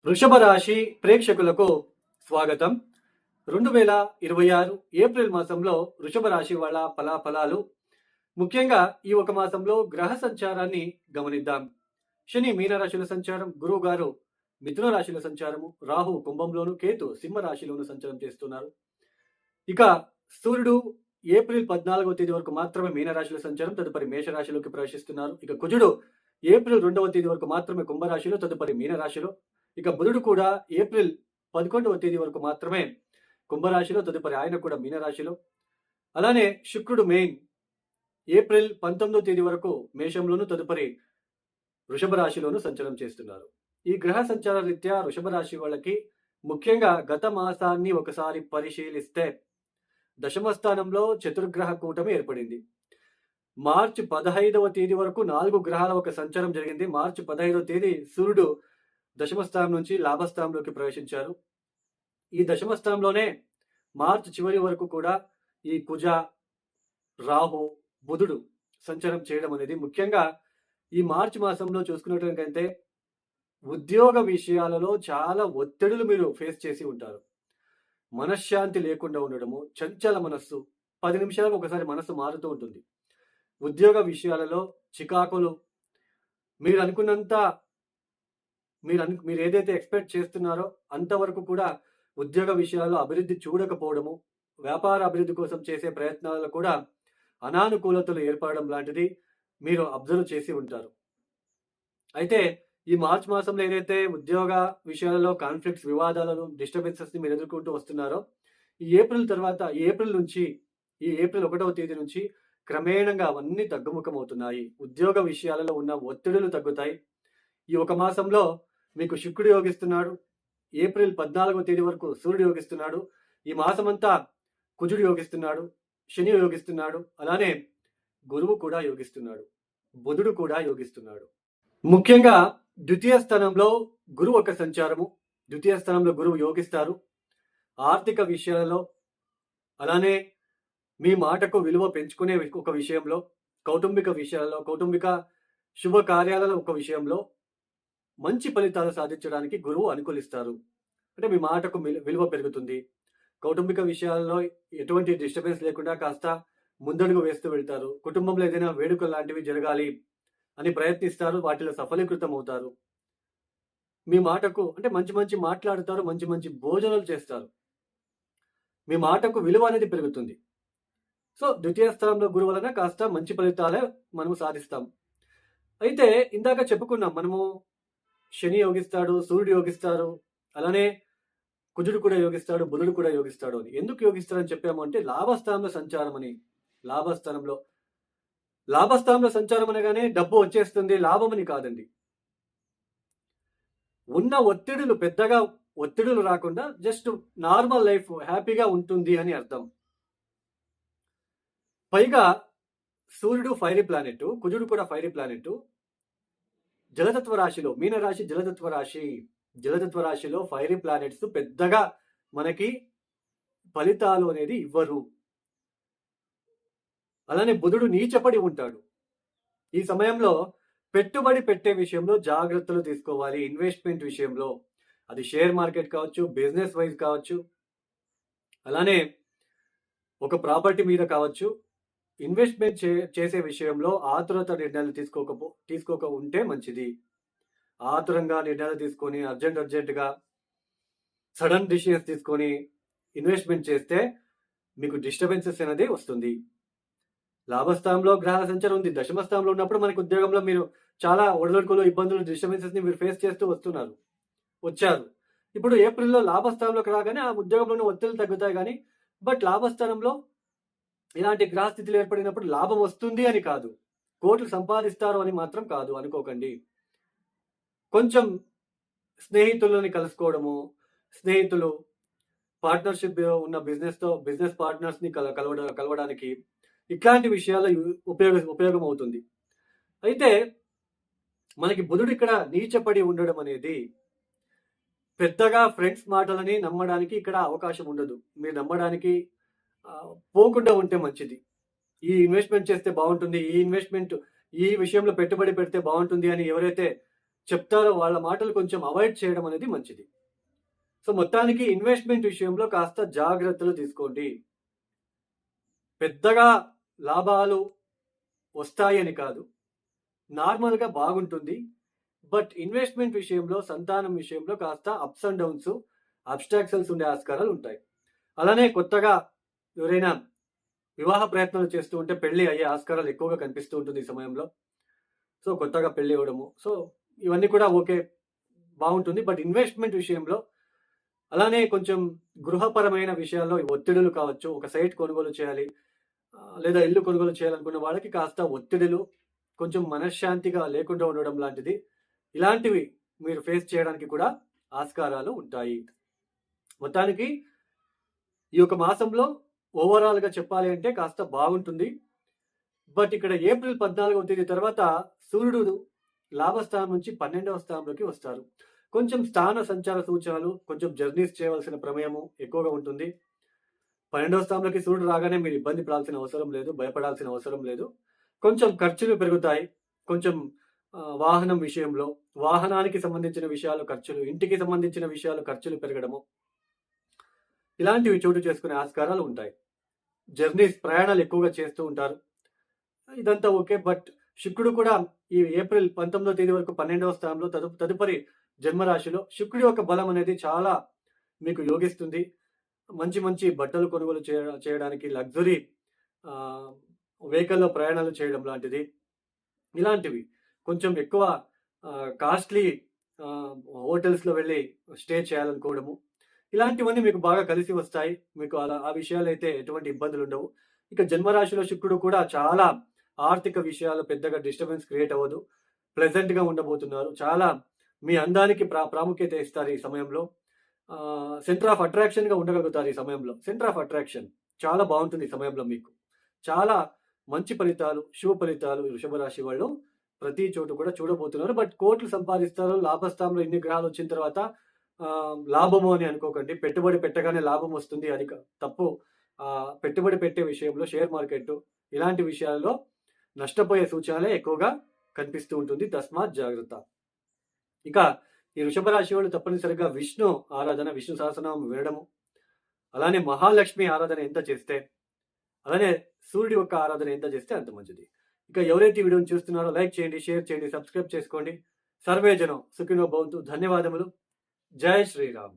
వృషభ రాశి ప్రేక్షకులకు స్వాగతం. 2026 ఏప్రిల్ మాసంలో వృషభ రాశి వాళ్ళ ఫలాఫలాలు. ముఖ్యంగా ఈ ఒక మాసంలో గ్రహ సంచారాన్ని గమనిద్దాం. శని మీనరాశిలో సంచారం, గురువు గారు మిథున రాశిలో సంచారము, రాహు కుంభంలోను, కేతు సింహ రాశిలోను సంచారం చేస్తున్నారు. ఇక సూర్యుడు ఏప్రిల్ 14వ తేదీ వరకు మాత్రమే మీనరాశిలో సంచారం, తదుపరి మేషరాశిలోకి ప్రవేశిస్తున్నారు. ఇక కుజుడు ఏప్రిల్ 2వ తేదీ వరకు మాత్రమే కుంభరాశిలో, తదుపరి మీనరాశిలో. ఇక బుధుడు కూడా ఏప్రిల్ 11వ తేదీ వరకు మాత్రమే కుంభరాశిలో, తదుపరి ఆయన కూడా మీనరాశిలో. అలానే శుక్రుడు మెయిన్ ఏప్రిల్ 19వ తేదీ వరకు మేషంలోను, తదుపరి వృషభ రాశిలోను సంచారం చేస్తున్నారు. ఈ గ్రహ సంచార రీత్యా వృషభ రాశి వాళ్ళకి ముఖ్యంగా గత మాసాన్ని ఒకసారి పరిశీలిస్తే దశమ స్థానంలో చతుర్గ్రహ కూటమి ఏర్పడింది. మార్చి 15వ తేదీ వరకు 4 గ్రహాల ఒక సంచారం జరిగింది. మార్చి 15వ తేదీ సూర్యుడు దశమ స్థానం నుంచి లాభస్థానంలోకి ప్రవేశించారు. ఈ దశమ స్థానంలోనే మార్చి చివరి వరకు కూడా ఈ కుజ, రాహు, బుధుడు సంచారం చేయడం అనేది ముఖ్యంగా ఈ మార్చి మాసంలో చూసుకున్నట్లయితే ఉద్యోగ విషయాలలో చాలా ఒత్తిడులు మీరు ఫేస్ చేసి ఉంటారు. మనశ్శాంతి లేకుండా ఉండడము, చంచల మనస్సు, 10 నిమిషాలకు ఒకసారి మనస్సు మారుతూ ఉంటుంది. ఉద్యోగ విషయాలలో చికాకులు, మీరు అనుకున్నంత మీరు ఏదైతే ఎక్స్పెక్ట్ చేస్తున్నారో అంతవరకు కూడా ఉద్యోగ విషయాల్లో అభివృద్ధి చూడకపోవడము, వ్యాపార అభివృద్ధి కోసం చేసే ప్రయత్నాలలో కూడా అనానుకూలతలు ఏర్పడడం లాంటిది మీరు అబ్జర్వ్ చేసి ఉంటారు. అయితే ఈ మార్చ్ మాసంలో ఏదైతే ఉద్యోగ విషయాలలో కాన్ఫ్లిక్ట్స్, వివాదాలను, డిస్టర్బెన్సెస్ ని మీరు ఎదుర్కొంటూ వస్తున్నారో, ఈ ఏప్రిల్ 1వ తేదీ నుంచి క్రమేణంగా అవన్నీ తగ్గుముఖమవుతున్నాయి. ఉద్యోగ విషయాలలో ఉన్న ఒత్తిడులు తగ్గుతాయి. ఈ ఒక మాసంలో మీకు శుక్రుడు యోగిస్తున్నాడు. ఏప్రిల్ 14వ తేదీ వరకు సూర్యుడు యోగిస్తున్నాడు. ఈ మాసమంతా కుజుడు యోగిస్తున్నాడు, శని యోగిస్తున్నాడు, అలానే గురువు కూడా యోగిస్తున్నాడు, బుధుడు కూడా యోగిస్తున్నాడు. ముఖ్యంగా ద్వితీయ స్థానంలో గురువు ఒక సంచారము. ద్వితీయ స్థానంలో గురువు యోగిస్తారు. ఆర్థిక విషయాలలో, అలానే మీ మాటకు విలువ పెంచుకునే ఒక విషయంలో, కౌటుంబిక విషయాలలో, కౌటుంబిక శుభ కార్యాలలో ఒక విషయంలో మంచి ఫలితాలు సాధించడానికి గురువు అనుకూలిస్తారు. అంటే మీ మాటకు విలువ పెరుగుతుంది. కౌటుంబిక విషయాల్లో ఎటువంటి డిస్టర్బెన్స్ లేకుండా కాస్త ముందడుగు వేస్తూ వెళ్తారు. కుటుంబంలో ఏదైనా వేడుకలు లాంటివి జరగాలి అని ప్రయత్నిస్తారు, వాటిలో సఫలీకృతం అవుతారు. మీ మాటకు అంటే మంచి మంచి మాట్లాడుతారు, మంచి మంచి భోజనాలు చేస్తారు. మీ మాటకు విలువ అనేది పెరుగుతుంది. సో ద్వితీయ స్థానంలో గురువు వలన కాస్త మంచి ఫలితాలే మనము సాధిస్తాం. అయితే ఇందాక చెప్పుకున్నాం, మనము శని యోగిస్తాడు, సూర్యుడు యోగిస్తారు, అలానే కుజుడు కూడా యోగిస్తాడు, బుధుడు కూడా యోగిస్తాడు అని. ఎందుకు యోగిస్తాడని చెప్పాము అంటే లాభస్థానంలో సంచారం అని. లాభస్థానంలో సంచారం అనగానే డబ్బు వచ్చేస్తుంది, లాభం అని కాదండి. ఉన్న పెద్దగా ఒత్తిడులు రాకుండా జస్ట్ నార్మల్ లైఫ్ హ్యాపీగా ఉంటుంది అని అర్థం. పైగా సూర్యుడు ఫైరీ ప్లానెట్, కుజుడు కూడా ఫైరీ ప్లానెట్. జలతత్వ రాశిలో, మీనరాశి జలతత్వ రాశిలో ఫైరీ ప్లానెట్స్ పెద్దగా మనకి ఫలితాలు అనేది ఇవ్వరు. అలానే బుధుడు నీచపడి ఉంటాడు. ఈ సమయంలో పెట్టుబడి పెట్టే విషయంలో జాగ్రత్తలు తీసుకోవాలి. ఇన్వెస్ట్మెంట్ విషయంలో, అది షేర్ మార్కెట్ కావచ్చు, బిజినెస్ వైజ్ కావచ్చు, అలానే ఒక ప్రాపర్టీ మీద కావచ్చు. ఇన్వెస్ట్మెంట్ చేసే విషయంలో ఆతురత నిర్ణయాలు తీసుకోక ఉంటే మంచిది. ఆతురంగా నిర్ణయాలు తీసుకొని అర్జెంటుగా సడన్ డిసిషన్స్ తీసుకొని ఇన్వెస్ట్మెంట్ చేస్తే మీకు డిస్టర్బెన్సెస్ అనేది వస్తుంది. లాభస్థానంలో గ్రహాల సంచారం ఉంది. దశమ స్థానంలో ఉన్నప్పుడు మనకి ఉద్యోగంలో మీరు చాలా ఒడిదుడుకులు, ఇబ్బందులు, డిస్టర్బెన్సెస్ ని మీరు ఫేస్ చేస్తూ వచ్చారు. ఇప్పుడు ఏప్రిల్లో లాభస్థానంలోకి రాగానే ఆ ఉద్యోగంలోని ఒత్తిళ్లు తగ్గుతాయి. కానీ బట్ లాభస్థానంలో ఇలాంటి గ్రహస్థితులు ఏర్పడినప్పుడు లాభం వస్తుంది అని కాదు, కోట్లు సంపాదిస్తారు అని మాత్రం కాదు అనుకోకండి. కొంచెం స్నేహితులని కలుసుకోవడము, స్నేహితులు, పార్ట్నర్షిప్ ఉన్న బిజినెస్ పార్ట్నర్స్ ని కలవడానికి ఇట్లాంటి విషయాలు ఉపయోగం అవుతుంది. అయితే మనకి బుధుడు ఇక్కడ నీచపడి ఉండడం అనేది పెద్దగా ఫ్రెండ్స్ మాటలని నమ్మడానికి ఇక్కడ అవకాశం ఉండదు. మీరు నమ్మడానికి పోకుండా ఉంటే మంచిది. ఈ ఇన్వెస్ట్మెంట్ చేస్తే బాగుంటుంది, ఈ విషయంలో పెట్టుబడి పెడితే బాగుంటుంది అని ఎవరైతే చెప్తారో వాళ్ళ మాటలు కొంచెం అవాయిడ్ చేయడం అనేది మంచిది. సో మొత్తానికి ఇన్వెస్ట్మెంట్ విషయంలో కాస్త జాగ్రత్తలు తీసుకోండి. పెద్దగా లాభాలు వస్తాయని కాదు, నార్మల్‌గా బాగుంటుంది. బట్ ఇన్వెస్ట్మెంట్ విషయంలో, సంతానం విషయంలో కాస్త అప్స్ అండ్ డౌన్స్, అబ్‌స్ట్రాక్షన్స్ ఉండే ఆస్కారాలు ఉంటాయి. అలానే కొత్తగా ఎవరైనా వివాహ ప్రయత్నాలు చేస్తూ ఉంటే పెళ్లి అయ్యే ఆస్కారాలు ఎక్కువగా కనిపిస్తూ ఉంటుంది ఈ సమయంలో. సో కొత్తగా పెళ్లి అవ్వడము. సో ఇవన్నీ కూడా ఓకే, బాగుంటుంది. బట్ ఇన్వెస్ట్మెంట్ విషయంలో, అలానే కొంచెం గృహపరమైన విషయాల్లో ఒత్తిడులు కావచ్చు. ఒక సైట్ కొనుగోలు చేయాలి, లేదా ఇల్లు కొనుగోలు చేయాలనుకున్న వాళ్ళకి కాస్త ఒత్తిడులు, కొంచెం మనశ్శాంతిగా లేకుండా ఉండడం లాంటిది, ఇలాంటివి మీరు ఫేస్ చేయడానికి కూడా ఆస్కారాలు ఉంటాయి. మొత్తానికి ఈ యొక్క మాసంలో ఓవరాల్‌గా చెప్పాలి అంటే కాస్త బాగుంటుంది. బట్ ఇక్కడ ఏప్రిల్ 14వ తేదీ తర్వాత సూర్యుడు లాభస్థానం నుంచి 12వ స్థానంలోకి వస్తారు. కొంచెం స్థాన సంచార సూచనలు, కొంచెం జర్నీస్ చేయవలసిన ప్రమేయము ఎక్కువగా ఉంటుంది. 12వ స్థానంలోకి సూర్యుడు రాగానే మీరు ఇబ్బంది పడాల్సిన అవసరం లేదు, భయపడాల్సిన అవసరం లేదు. కొంచెం ఖర్చులు పెరుగుతాయి. కొంచెం వాహనం విషయంలో, వాహనానికి సంబంధించిన విషయాలు ఖర్చులు, ఇంటికి సంబంధించిన విషయాలు ఖర్చులు పెరగడము, ఇలాంటివి చోటు చేసుకునే ఆస్కారాలు ఉంటాయి. జర్నీస్, ప్రయాణాలు ఎక్కువగా చేస్తూ ఉంటారు. ఇదంతా ఓకే. బట్ శుక్రుడు కూడా ఈ ఏప్రిల్ 19వ తేదీ వరకు 12వ స్థానంలో, తదుపరి జన్మరాశిలో శుక్రుడి యొక్క బలం అనేది చాలా మీకు యోగిస్తుంది. మంచి మంచి బట్టలు కొనుగోలు చేయడానికి, లగ్జరీ వెహికల్‌లో ప్రయాణాలు చేయడం లాంటిది, ఇలాంటివి కొంచెం ఎక్కువ కాస్ట్‌లీ హోటల్స్‌లో వెళ్ళి స్టే చేయాలనుకోవడము, ఇలాంటివన్నీ మీకు బాగా కలిసి వస్తాయి. మీకు ఆ విషయాలైతే ఎటువంటి ఇబ్బందులు ఉండవు. ఇక జన్మరాశిలో శుక్రుడు కూడా చాలా ఆర్థిక విషయాలు పెద్దగా డిస్టర్బెన్స్ క్రియేట్ అవ్వదు. ప్లెజెంట్‌గా ఉండబోతున్నారు. చాలా మీ అందానికి ప్రాముఖ్యత ఇస్తారు ఈ సమయంలో. సెంటర్ ఆఫ్ అట్రాక్షన్‌గా ఉండగలుగుతారు ఈ సమయంలో. సెంటర్ ఆఫ్ అట్రాక్షన్ చాలా బాగుంటుంది ఈ సమయంలో మీకు. చాలా మంచి ఫలితాలు, శుభ ఫలితాలు వృషభ రాశి వాళ్ళు ప్రతి చోటు కూడా చూడబోతున్నారు. బట్ కోట్లు సంపాదిస్తారు. లాభస్థానంలో ఇన్ని గ్రహాలు వచ్చిన తర్వాత లాభము అని అనుకోకండి. పెట్టుబడి పెట్టగానే లాభం వస్తుంది, అది తప్పు. పెట్టుబడి పెట్టే విషయంలో షేర్ మార్కెట్ ఇలాంటి విషయాల్లో నష్టపోయే సూచనలే ఎక్కువగా కనిపిస్తూ ఉంటుంది. తస్మాత్ జాగ్రత్త. ఇక ఈ వృషభ రాశి వాళ్ళు తప్పనిసరిగా విష్ణు ఆరాధన, విష్ణు సహస్రనామం వినడము, అలానే మహాలక్ష్మి ఆరాధన ఎంత చేస్తే, అలానే సూర్యుడి యొక్క ఆరాధన ఎంత చేస్తే అంత మంచిది. ఇక ఎవరైతే ఈ వీడియోని చూస్తున్నారో లైక్ చేయండి, షేర్ చేయండి, సబ్స్క్రైబ్ చేసుకోండి. సర్వే జనం సుఖినో భవంతు. ధన్యవాదములు. జై శ్రీరామ్.